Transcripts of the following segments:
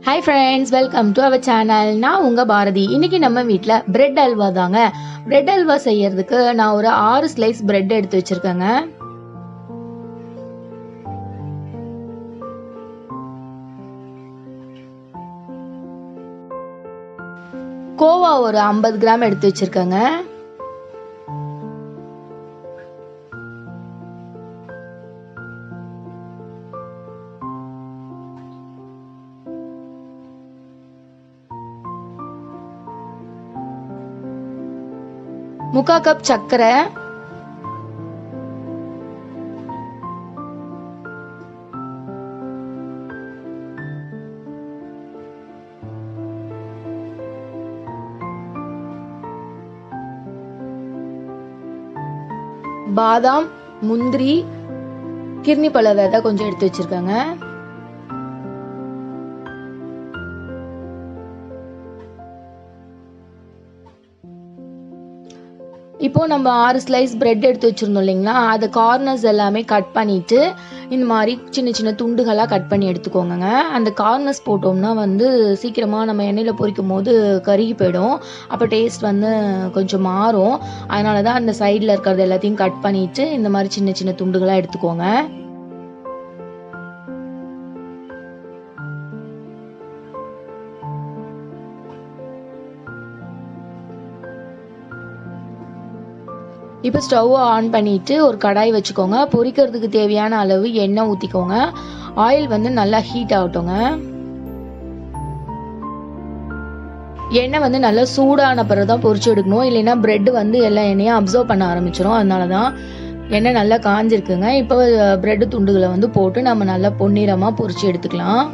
Hi friends, welcome to our channel. நான் உங்க பாரதி. இன்னைக்கு நம்ம வீட்டில் பிரெட் அல்வா தாங்க. பிரெட் அல்வா செய்யறதுக்கு நான் ஒரு 6 ஸ்லைஸ் பிரெட் எடுத்து வச்சிருக்கேங்க. கோவா ஒரு 50 கிராம் எடுத்து வச்சிருக்கேங்க. முக்கால் கப் சர்க்கரை, பாதாம், முந்திரி, கிர்னி பழ விதை கொஞ்சம் எடுத்து வச்சிருக்காங்க. இப்போ நம்ம 6 ஸ்லைஸ் பிரெட் எடுத்து வச்சிருந்தோம் இல்லைங்களா, அது கார்னர்ஸ் எல்லாமே கட் பண்ணிட்டு இந்த மாதிரி சின்ன சின்ன துண்டுகளாக கட் பண்ணி எடுத்துக்கோங்க. அந்த கார்னர்ஸ் போட்டோம்னா சீக்கிரமாக நம்ம எண்ணெயில் பொரிக்கும் போது கருகி போயிடும். அப்போ டேஸ்ட் கொஞ்சம் மாறும். அதனால தான் அந்த சைடில் இருக்கிறது எல்லாத்தையும் கட் பண்ணிட்டு இந்த மாதிரி சின்ன சின்ன துண்டுகளாக எடுத்துக்கோங்க. இப்போ ஸ்டவ்வை ஆன் பண்ணிட்டு ஒரு கடாய் வச்சுக்கோங்க. பொரிக்கிறதுக்கு தேவையான அளவு எண்ணெய் ஊற்றிக்கோங்க. ஆயில் நல்லா ஹீட் ஆகட்டுங்க. எண்ணெய் நல்லா சூடான பிறகு தான் பொரிச்சு எடுக்கணும். இல்லைன்னா பிரெட் எல்லா எண்ணெயும் அப்சர்வ் பண்ண ஆரம்பிச்சிடும். அதனால தான் எண்ணெய் நல்லா காஞ்சிருக்குங்க. இப்போ பிரெட் துண்டுகளை போட்டு நம்ம நல்லா பொன்னிறமாக பொரிச்சு எடுத்துக்கலாம்.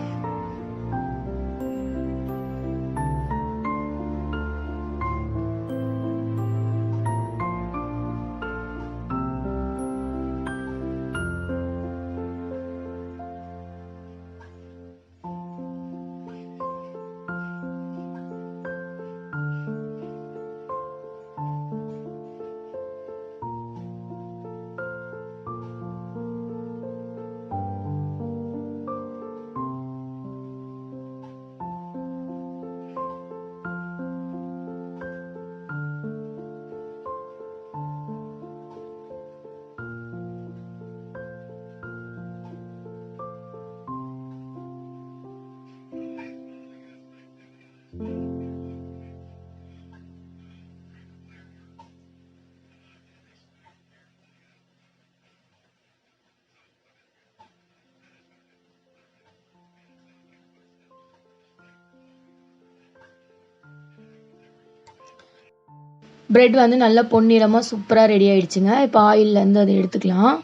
பிரெட் நல்லா பொன்னிறமாக சூப்பராக ரெடி ஆயிடுச்சுங்க. இப்போ ஆயில்லேருந்து அதை எடுத்துக்கலாம்.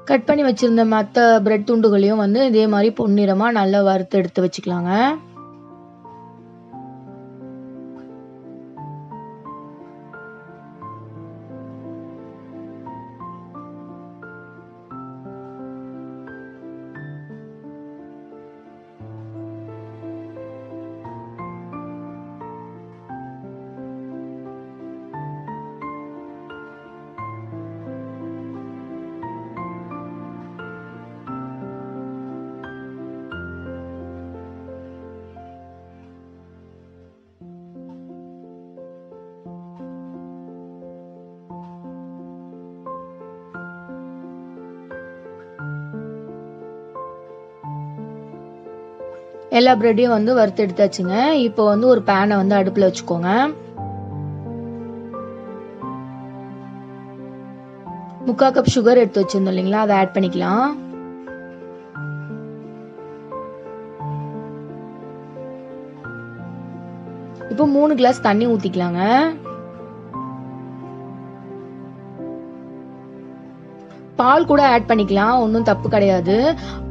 கட் பண்ணி வச்சிருந்த மற்ற பிரெட் துண்டுகளையும் இதே மாதிரி பொன்னிறமாக நல்லா வறுத்து எடுத்து வச்சுக்கலாங்க. எல்லா பிரெட்டையும் வறுத்து எடுத்தாச்சுங்க. இப்போ ஒரு பேனை அடுப்புல வச்சுக்கோங்க. முக்கால் கப் சுகர் எடுத்து வச்சிருந்தோம் இல்லைங்களா, அதை ஆட் பண்ணிக்கலாம். இப்போ 3 கிளாஸ் தண்ணி ஊத்திக்கலாங்க. பால் கூட ஆட் பண்ணிக்கலாம், ஒன்றும் தப்பு கிடையாது.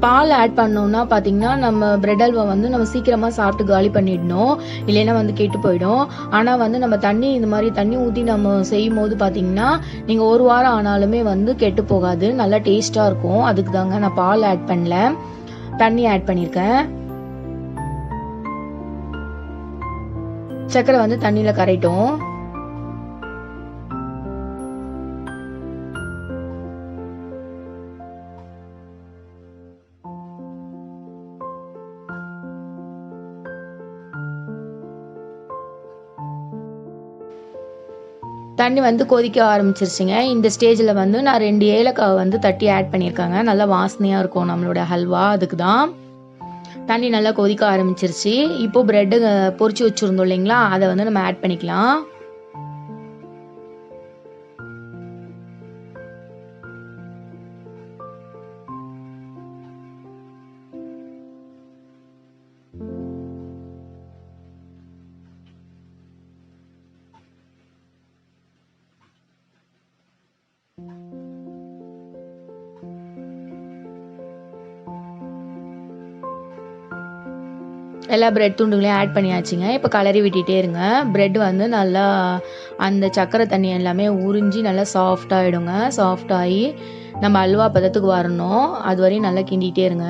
பால் ஆட் பண்ணோம்னா பார்த்தீங்கன்னா நம்ம பிரெட் அல்வா நம்ம சீக்கிரமாக சாப்பிட்டு காலி பண்ணிடணும், இல்லைன்னா கெட்டு போயிடும். ஆனால் நம்ம தண்ணி இந்த மாதிரி தண்ணி ஊற்றி நம்ம செய்யும் போது பார்த்தீங்கன்னா நீங்கள் 1 வாரம் ஆனாலுமே கெட்டு போகாது, நல்லா டேஸ்ட்டாக இருக்கும். அதுக்கு தாங்க நான் பால் ஆட் பண்ணல. தண்ணி ஆட் பண்ணியிருக்கேன். சர்க்கரை வந்து தண்ணியில் கரைட்டும். தண்ணி வந்து கொதிக்க ஆரம்பிச்சிருச்சுங்க. இந்த ஸ்டேஜில் வந்து நான் 2 ஏலக்காவை வந்து தட்டி ஆட் பண்ணியிருக்காங்க. நல்லா வாசனையாக இருக்கும் நம்மளோட ஹல்வா. அதுக்கு தான் தண்ணி நல்லா கொதிக்க ஆரம்பிச்சிருச்சு. இப்போ பிரெட்டு பொரிச்சு வச்சுருந்தோம் இல்லைங்களா, அதை வந்து நம்ம ஆட் பண்ணிக்கலாம். எல்லா பிரெட் துண்டுகளையும் ஆட் பண்ணியாச்சுங்க. இப்போ கலரி விட்டுட்டே இருங்க. பிரெட் வந்து நல்லா அந்த சக்கரை தண்ணி எல்லாமே உறிஞ்சி நல்லா சாஃப்டாகிடுங்க. சாஃப்டாகி நம்ம அல்வா பதத்துக்கு வரணும். அது வரையும் நல்லா கிண்டிகிட்டே இருங்க.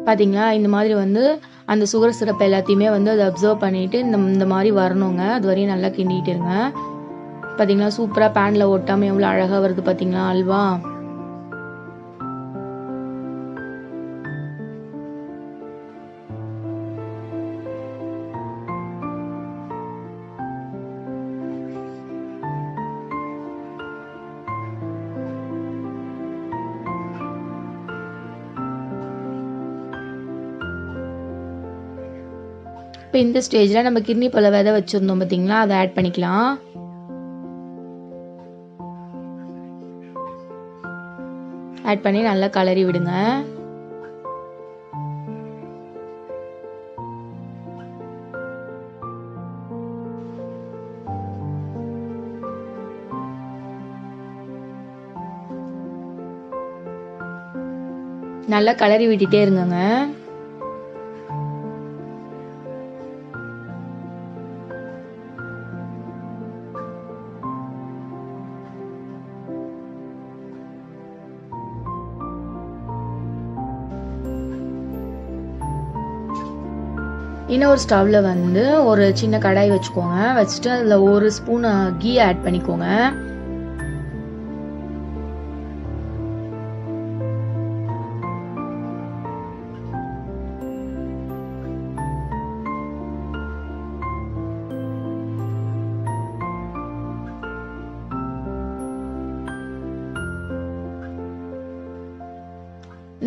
பார்த்தீங்களா, இந்த மாதிரி வந்து அந்த சுகர் சிரப் எல்லாத்தையுமே வந்து அதை அப்சர்வ் பண்ணிவிட்டு இந்த மாதிரி வரணுங்க. அது வரையும் நல்லா கிண்டிகிட்டு இருங்க. பார்த்தீங்களா, சூப்பராக பேனில் ஒட்டாமல் எவ்வளோ அழகாக வருது பார்த்தீங்களா அல்வா. இப்போ இந்த ஸ்டேஜில் நம்ம கிர்னி பழ விதை வச்சுருந்தோம் பார்த்தீங்களா, அதை ஆட் பண்ணிக்கலாம். ஆட் பண்ணி நல்லா கலரி விடுங்க. நல்லா கலரி விட்டுட்டே இருங்கங்க. இன்னொரு ஸ்டவ்வில் வந்து ஒரு சின்ன கடாய் வச்சுக்கோங்க. வச்சுட்டு அதில் 1 ஸ்பூன் கீ ஆட் பண்ணிக்கோங்க.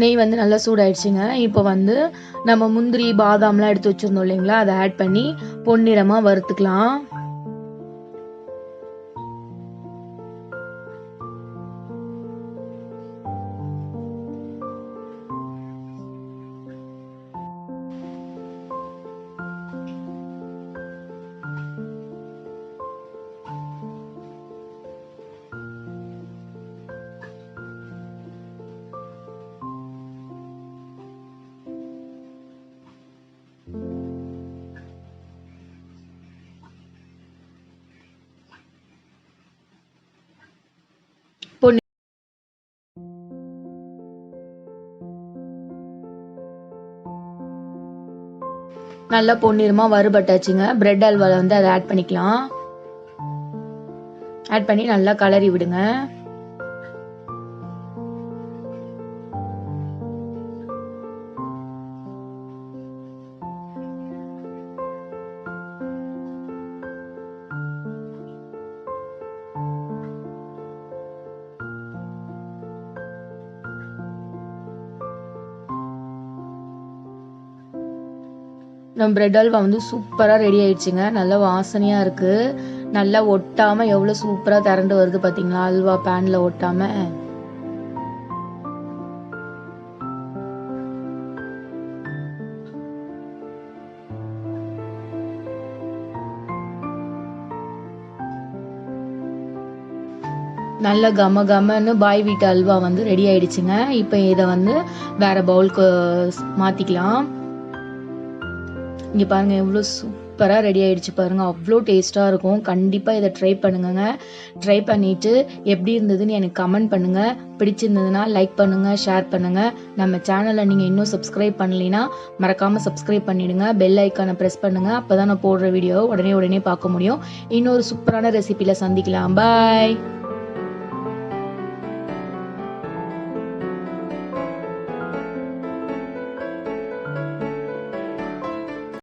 நெய் வந்து நல்லா சூடாயிடுச்சுங்க. இப்போ வந்து நம்ம முந்திரி பாதாம்லாம் எடுத்து வச்சுருந்தோம் இல்லைங்களா, அதை ஆட் பண்ணி பொன்னிறமாக வறுத்துக்கலாம். நல்லா பொன்னிறமாக வறுபட்டாச்சுங்க. பிரெட் அல்வாவில் வந்து அதை ஆட் பண்ணிக்கலாம். ஆட் பண்ணி நல்லா கலரி விடுங்க. நம்ம பிரெட் அல்வா வந்து சூப்பராக ரெடி ஆயிடுச்சுங்க. நல்லா வாசனையாக இருக்குது. நல்லா ஒட்டாமல் எவ்வளோ சூப்பராக திரண்டு வருது பார்த்தீங்களா, அல்வா பேனில் ஒட்டாமல். நல்ல கம கமன்னு பாய் வீட்டு அல்வா வந்து ரெடி ஆயிடுச்சுங்க. இப்போ இதை வந்து வேற பவுலுக்கு மாற்றிக்கலாம். இங்கே பாருங்கள் எவ்வளோ சூப்பராக ரெடி ஆகிடுச்சு பாருங்கள், அவ்வளோ டேஸ்ட்டாக இருக்கும். கண்டிப்பாக இதை ட்ரை பண்ணுங்க. ட்ரை பண்ணிவிட்டு எப்படி இருந்ததுன்னு எனக்கு கமெண்ட் பண்ணுங்கள். பிடிச்சிருந்ததுன்னா லைக் பண்ணுங்கள், ஷேர் பண்ணுங்கள். நம்ம சேனலை நீங்கள் இன்னும் சப்ஸ்கிரைப் பண்ணலைன்னா மறக்காமல் சப்ஸ்கிரைப் பண்ணிவிடுங்க. பெல் ஐக்கானை ப்ரெஸ் பண்ணுங்கள். அப்போ தான் நான் போடுற வீடியோவை உடனே பார்க்க முடியும். இன்னொரு சூப்பரான ரெசிபியில் சந்திக்கலாம். பாய்.